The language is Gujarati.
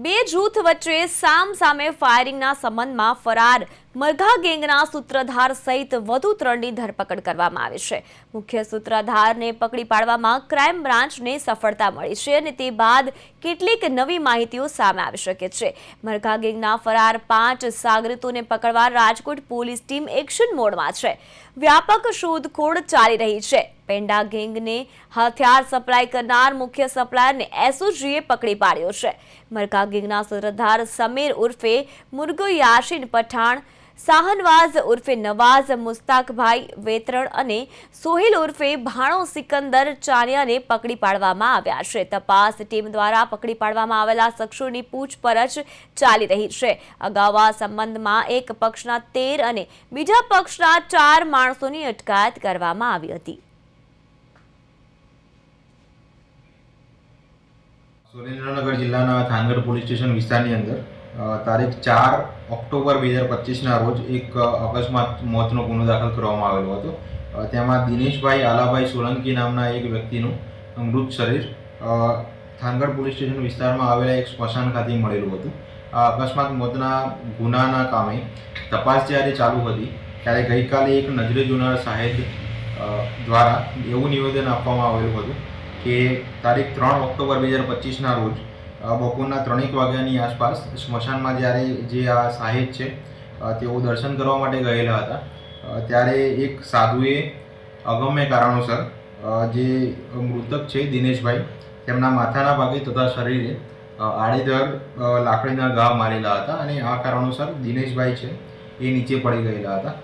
બે જૂથ વચ્ચે સામસામે ફાયરિંગના સંબંધમાં ફરાર મરઘા ગેંગના સૂત્રધાર સહિત વધુ 3ની ધરપકડ કરવામાં આવી છે। મુખ્ય સૂત્રધારને પકડી પાડવામાં ક્રાઇમ બ્રાન્ચને સફળતા મળી છે અને તે બાદ કેટલીક નવી માહિતીઓ સામે આવી શકે છે। મરઘા ગેંગના ફરાર 5 સાગરીતોને પકડવા રાજકોટ પોલીસ ટીમ એક્શન મોડમાં છે। વ્યાપક શોધખોળ ચાલી રહી છે। પેંડા ગેંગને હથિયાર સપ્લાય કરનાર મુખ્ય સપ્લાયરને એસઓજીએ પકડી પાડ્યો છે। મરઘા ગેંગના સૂત્રધાર સમીર ઉર્ફે મુર્ગો યાસીન પઠાણ, શાહનવાઝ ઉર્ફે નવાઝ, મુસ્તાકભાઈ વેતરણ અને સોહેલ ઉર્ફે ભાણો સિકંદર ચાનિયાને પકડી પાડવામાં આવ્યા છે। તપાસ ટીમ દ્વારા પકડી પાડવામાં આવેલા શખ્સોની પૂછપરછ ચાલી રહી છે। અગાઉ આ સંબંધમાં એક પક્ષના 13 અને બીજા પક્ષના 4 માણસોની અટકાયત કરવામાં આવી હતી। સુરેન્દ્રનગર જિલ્લાના થાનગઢ પોલીસ સ્ટેશન વિસ્તારની અંદર તારીખ 4 ઓક્ટોબર 2025ના રોજ એક અકસ્માત મોતનો ગુનો દાખલ કરવામાં આવેલો હતો। તેમાં દિનેશભાઈ આલાભાઈ સોલંકી નામના એક વ્યક્તિનું મૃત શરીર થાનગઢ પોલીસ સ્ટેશન વિસ્તારમાં આવેલા એક સ્મશાન ખાતે મળેલું હતું। આ અકસ્માત મોતના ગુનાના કામે તપાસ જ્યારે ચાલુ હતી ત્યારે ગઈકાલે એક નજરે જોનાર સાહેબ દ્વારા એવું નિવેદન આપવામાં આવેલું હતું કે તારીખ 3 ઓક્ટોબર 2025ના રોજ બપોરના 3 વાગ્યાની આસપાસ સ્મશાનમાં જ્યારે જે આ સાહેબ છે તેઓ દર્શન કરવા માટે ગયેલા હતા ત્યારે એક સાધુએ અગમ્ય કારણોસર જે મૃતક છે દિનેશભાઈ તેમના માથાના ભાગે તથા શરીરે આડેધડ લાકડીના ઘા મારેલા હતા અને આ કારણોસર દિનેશભાઈ છે એ નીચે પડી ગયેલા હતા।